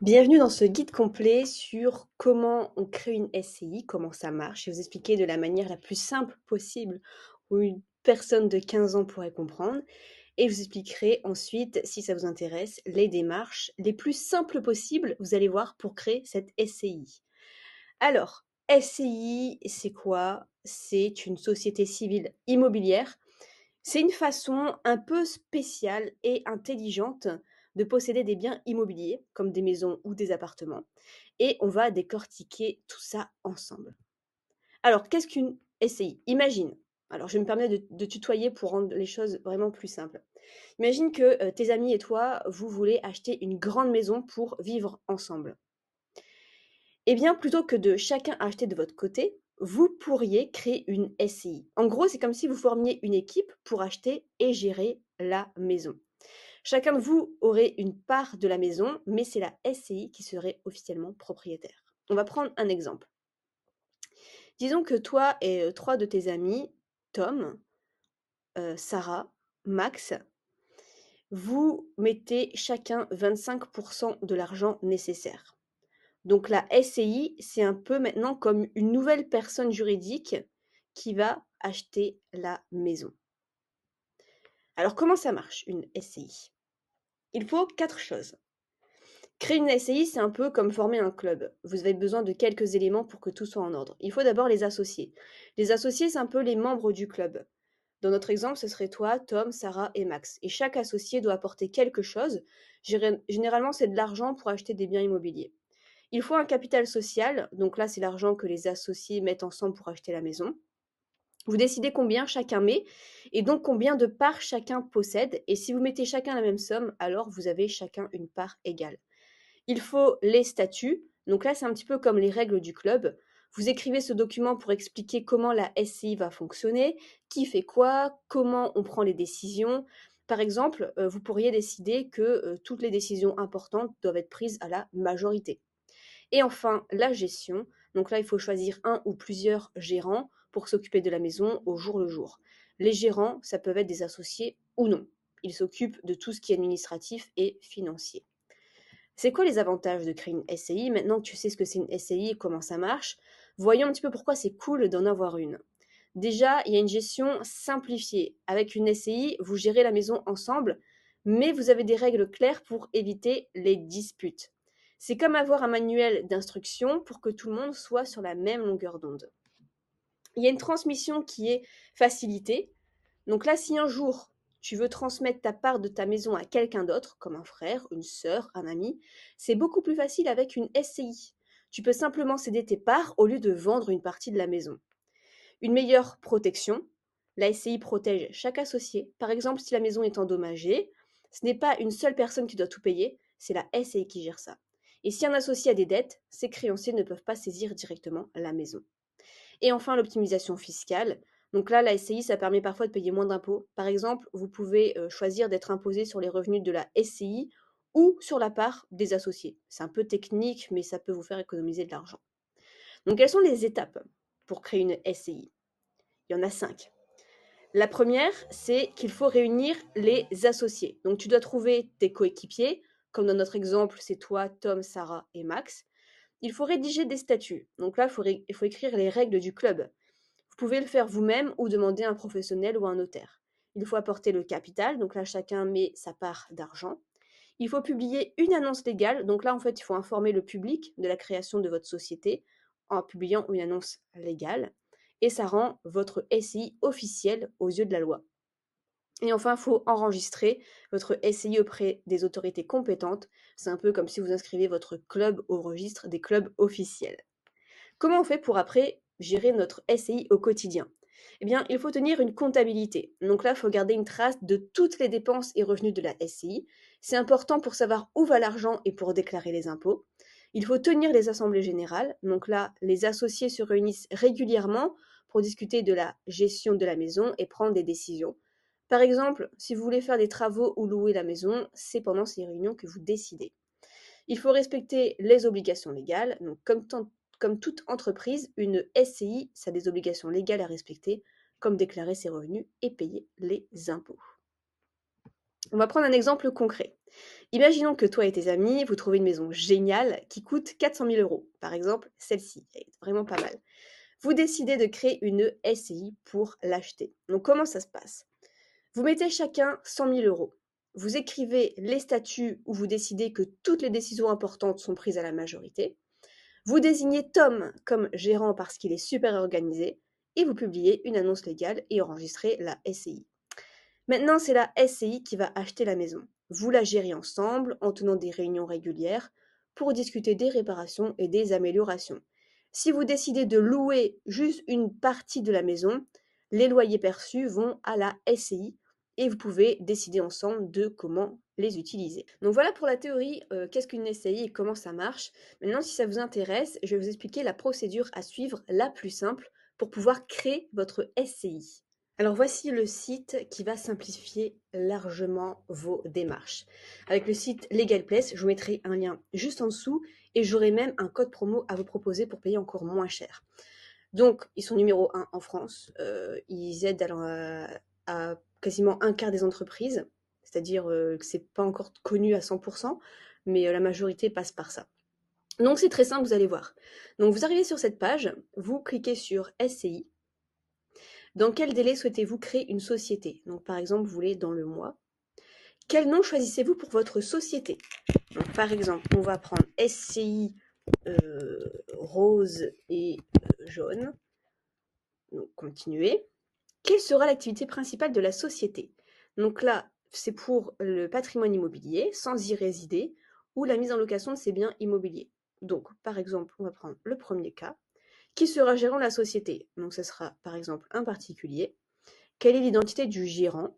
Bienvenue dans ce guide complet sur comment on crée une SCI, comment ça marche. Je vais vous expliquer de la manière la plus simple possible où une personne de 15 ans pourrait comprendre. Et je vous expliquerai ensuite, si ça vous intéresse, les démarches les plus simples possibles, vous allez voir, pour créer cette SCI. Alors, SCI, c'est quoi? C'est une société civile immobilière. C'est une façon un peu spéciale et intelligente de posséder des biens immobiliers, comme des maisons ou des appartements, et on va décortiquer tout ça ensemble. Alors, qu'est-ce qu'une SCI? Imagine, alors je vais me permettre de tutoyer pour rendre les choses vraiment plus simples. Imagine que tes amis et toi, vous voulez acheter une grande maison pour vivre ensemble. Eh bien, plutôt que de chacun acheter de votre côté, vous pourriez créer une SCI. En gros, c'est comme si vous formiez une équipe pour acheter et gérer la maison. Chacun de vous aurait une part de la maison, mais c'est la SCI qui serait officiellement propriétaire. On va prendre un exemple. Disons que toi et trois de tes amis, Tom, Sarah, Max, vous mettez chacun 25% de l'argent nécessaire. Donc la SCI, c'est un peu maintenant comme une nouvelle personne juridique qui va acheter la maison. Alors comment ça marche une SCI? Il faut 4 choses. Créer une SCI, c'est un peu comme former un club. Vous avez besoin de quelques éléments pour que tout soit en ordre. Il faut d'abord les associer. Les associés, c'est un peu les membres du club. Dans notre exemple, ce serait toi, Tom, Sarah et Max. Et chaque associé doit apporter quelque chose. Généralement, c'est de l'argent pour acheter des biens immobiliers. Il faut un capital social, donc là c'est l'argent que les associés mettent ensemble pour acheter la maison. Vous décidez combien chacun met et donc combien de parts chacun possède. Et si vous mettez chacun la même somme, alors vous avez chacun une part égale. Il faut les statuts, donc là c'est un petit peu comme les règles du club. Vous écrivez ce document pour expliquer comment la SCI va fonctionner, qui fait quoi, comment on prend les décisions. Par exemple, vous pourriez décider que toutes les décisions importantes doivent être prises à la majorité. Et enfin, la gestion. Donc là, il faut choisir un ou plusieurs gérants pour s'occuper de la maison au jour le jour. Les gérants, ça peuvent être des associés ou non. Ils s'occupent de tout ce qui est administratif et financier. C'est quoi les avantages de créer une SCI? Maintenant que tu sais ce que c'est une SCI et comment ça marche, voyons un petit peu pourquoi c'est cool d'en avoir une. Déjà, il y a une gestion simplifiée. Avec une SCI, vous gérez la maison ensemble, mais vous avez des règles claires pour éviter les disputes. C'est comme avoir un manuel d'instruction pour que tout le monde soit sur la même longueur d'onde. Il y a une transmission qui est facilitée. Donc là, si un jour tu veux transmettre ta part de ta maison à quelqu'un d'autre, comme un frère, une sœur, un ami, c'est beaucoup plus facile avec une SCI. Tu peux simplement céder tes parts au lieu de vendre une partie de la maison. Une meilleure protection. La SCI protège chaque associé. Par exemple, si la maison est endommagée, ce n'est pas une seule personne qui doit tout payer, c'est la SCI qui gère ça. Et si un associé a des dettes, ses créanciers ne peuvent pas saisir directement la maison. Et enfin, l'optimisation fiscale. Donc là, la SCI, ça permet parfois de payer moins d'impôts. Par exemple, vous pouvez choisir d'être imposé sur les revenus de la SCI ou sur la part des associés. C'est un peu technique, mais ça peut vous faire économiser de l'argent. Donc, quelles sont les étapes pour créer une SCI? Il y en a 5. La première, c'est qu'il faut réunir les associés. Donc, tu dois trouver tes coéquipiers, comme dans notre exemple, c'est toi, Tom, Sarah et Max. Il faut rédiger des statuts. Donc là, il faut écrire les règles du club. Vous pouvez le faire vous-même ou demander à un professionnel ou à un notaire. Il faut apporter le capital, donc là chacun met sa part d'argent. Il faut publier une annonce légale, donc là en fait il faut informer le public de la création de votre société en publiant une annonce légale. Et ça rend votre SCI officielle aux yeux de la loi. Et enfin, il faut enregistrer votre SCI auprès des autorités compétentes. C'est un peu comme si vous inscrivez votre club au registre des clubs officiels. Comment on fait pour après gérer notre SCI au quotidien? Eh bien, il faut tenir une comptabilité. Donc là, il faut garder une trace de toutes les dépenses et revenus de la SCI. C'est important pour savoir où va l'argent et pour déclarer les impôts. Il faut tenir les assemblées générales. Donc là, les associés se réunissent régulièrement pour discuter de la gestion de la maison et prendre des décisions. Par exemple, si vous voulez faire des travaux ou louer la maison, c'est pendant ces réunions que vous décidez. Il faut respecter les obligations légales. Donc, comme toute entreprise, une SCI, ça a des obligations légales à respecter, comme déclarer ses revenus et payer les impôts. On va prendre un exemple concret. Imaginons que toi et tes amis, vous trouvez une maison géniale qui coûte 400 000 euros. Par exemple, celle-ci, elle est vraiment pas mal. Vous décidez de créer une SCI pour l'acheter. Donc comment ça se passe? Vous mettez chacun 100 000 euros. Vous écrivez les statuts où vous décidez que toutes les décisions importantes sont prises à la majorité. Vous désignez Tom comme gérant parce qu'il est super organisé. Et vous publiez une annonce légale et enregistrez la SCI. Maintenant, c'est la SCI qui va acheter la maison. Vous la gérez ensemble en tenant des réunions régulières pour discuter des réparations et des améliorations. Si vous décidez de louer juste une partie de la maison, les loyers perçus vont à la SCI et vous pouvez décider ensemble de comment les utiliser. Donc voilà pour la théorie, qu'est-ce qu'une SCI et comment ça marche. Maintenant, si ça vous intéresse, je vais vous expliquer la procédure à suivre la plus simple pour pouvoir créer votre SCI. Alors voici le site qui va simplifier largement vos démarches. Avec le site LegalPlace, je vous mettrai un lien juste en dessous et j'aurai même un code promo à vous proposer pour payer encore moins cher. Donc, ils sont numéro 1 en France. Ils aident à quasiment un quart des entreprises, c'est-à-dire que c'est pas encore connu à 100%, mais la majorité passe par ça. Donc c'est très simple, vous allez voir. Donc vous arrivez sur cette page, vous cliquez sur SCI. Dans quel délai souhaitez-vous créer une société? Donc par exemple, vous voulez dans le mois. Quel nom choisissez-vous pour votre société? Donc, par exemple, on va prendre SCI rose et jaune. Donc continuez. Quelle sera l'activité principale de la société? Donc là, c'est pour le patrimoine immobilier, sans y résider, ou la mise en location de ces biens immobiliers. Donc, par exemple, on va prendre le premier cas. Qui sera gérant de la société? Donc, ce sera par exemple un particulier. Quelle est l'identité du gérant?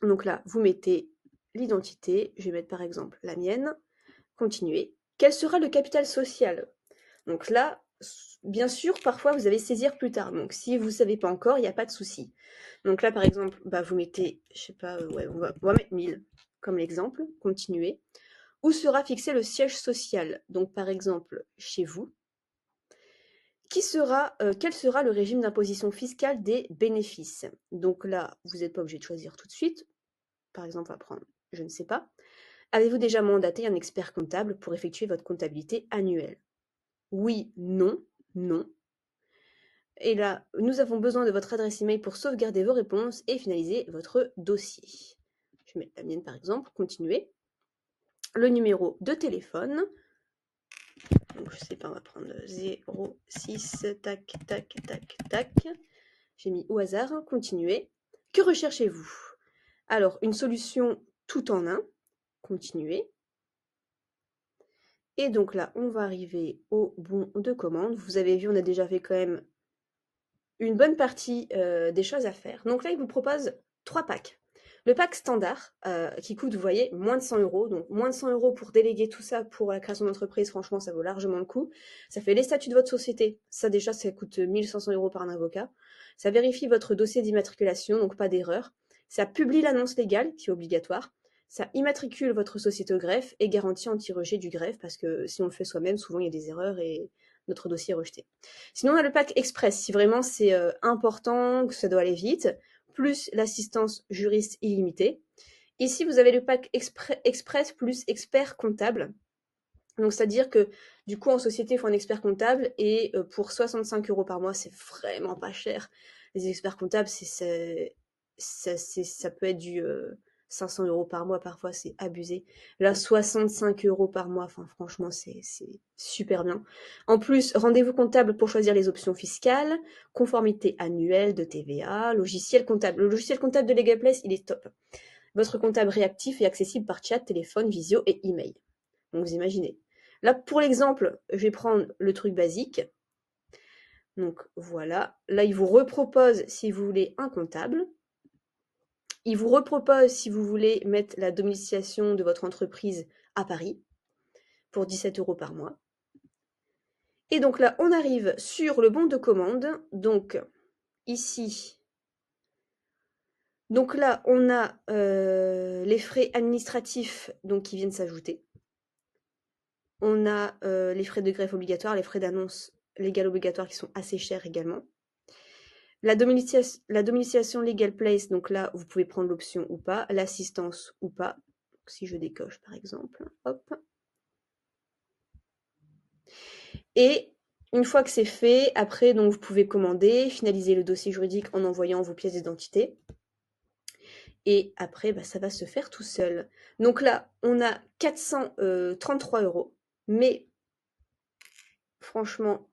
Donc là, vous mettez l'identité. Je vais mettre par exemple la mienne. Continuez. Quel sera le capital social? Donc là, bien sûr, parfois vous allez saisir plus tard. Donc si vous ne savez pas encore, il n'y a pas de souci. Donc là, par exemple, vous mettez, je sais pas, ouais, on va mettre 1000 comme l'exemple. Continuez. Où sera fixé le siège social? Donc par exemple, chez vous. Quel sera le régime d'imposition fiscale des bénéfices? Donc là, vous n'êtes pas obligé de choisir tout de suite. Par exemple, on va prendre, je ne sais pas. Avez-vous déjà mandaté un expert comptable pour effectuer votre comptabilité annuelle? Oui, non, non. Et là, nous avons besoin de votre adresse email pour sauvegarder vos réponses et finaliser votre dossier. Je vais mettre la mienne par exemple, continuer. Le numéro de téléphone. Donc, je sais pas, on va prendre 06, tac, tac, tac, tac. J'ai mis au hasard, continuer. Que recherchez-vous? Alors, une solution tout en un. Continuer. Et donc là, on va arriver au bon de commande. Vous avez vu, on a déjà fait quand même une bonne partie des choses à faire. Donc là, il vous propose 3 packs. Le pack standard, qui coûte, vous voyez, moins de 100 euros. Donc moins de 100 euros pour déléguer tout ça pour la création d'entreprise, franchement, ça vaut largement le coup. Ça fait les statuts de votre société. Ça déjà, ça coûte 1500 euros par un avocat. Ça vérifie votre dossier d'immatriculation, donc pas d'erreur. Ça publie l'annonce légale, qui est obligatoire. Ça immatricule votre société au greffe et garantit anti-rejet du greffe, parce que si on le fait soi-même, souvent il y a des erreurs et notre dossier est rejeté. Sinon, on a le pack express, si vraiment c'est important, que ça doit aller vite, plus l'assistance juriste illimitée. Ici, vous avez le pack express plus expert comptable. Donc, c'est-à-dire que du coup, en société, il faut un expert comptable et pour 65 euros par mois, c'est vraiment pas cher. Les experts comptables, ça peut être du 500 euros par mois, parfois, c'est abusé. Là, 65 euros par mois, enfin, franchement, c'est super bien. En plus, rendez-vous comptable pour choisir les options fiscales, conformité annuelle de TVA, logiciel comptable. Le logiciel comptable de LegalPlace, il est top. Votre comptable réactif est accessible par chat, téléphone, visio et email. Donc, vous imaginez. Là, pour l'exemple, je vais prendre le truc basique. Donc, voilà. Là, il vous repropose si vous voulez un comptable. Il vous repropose si vous voulez mettre la domiciliation de votre entreprise à Paris pour 17 euros par mois. Et donc là, on arrive sur le bon de commande. Donc, ici, donc là, on a les frais administratifs donc, qui viennent s'ajouter. On a les frais de greffe obligatoires, les frais d'annonce légale obligatoires qui sont assez chers également. La domiciliation LegalPlace, donc là, vous pouvez prendre l'option ou pas, l'assistance ou pas. Si je décoche par exemple, hop. Et une fois que c'est fait, après donc vous pouvez commander, finaliser le dossier juridique en envoyant vos pièces d'identité. Et après, ça va se faire tout seul. Donc là, on a 433 €. Mais franchement,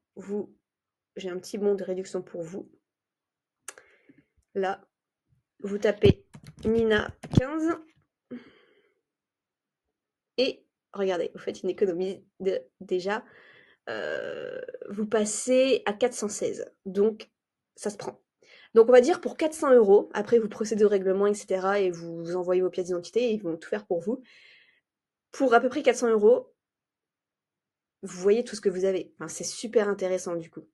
j'ai un petit bon de réduction pour vous. Là, vous tapez Nina 15 et regardez, vous faites une économie déjà. Vous passez à 416. Donc, ça se prend. Donc, on va dire pour 400 €. Après, vous procédez au règlement, etc. Et vous envoyez vos pièces d'identité et ils vont tout faire pour vous. Pour à peu près 400 €, vous voyez tout ce que vous avez. Enfin, c'est super intéressant du coup.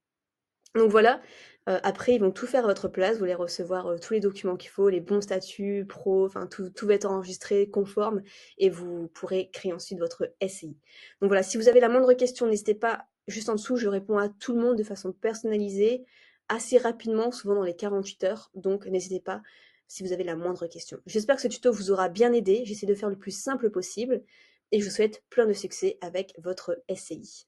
Donc voilà, après ils vont tout faire à votre place, vous allez recevoir, tous les documents qu'il faut, les bons statuts pro, enfin tout va être enregistré conforme et vous pourrez créer ensuite votre SCI. Donc voilà, si vous avez la moindre question, n'hésitez pas, juste en dessous, je réponds à tout le monde de façon personnalisée, assez rapidement, souvent dans les 48 heures, donc n'hésitez pas si vous avez la moindre question. J'espère que ce tuto vous aura bien aidé, j'essaie de faire le plus simple possible et je vous souhaite plein de succès avec votre SCI.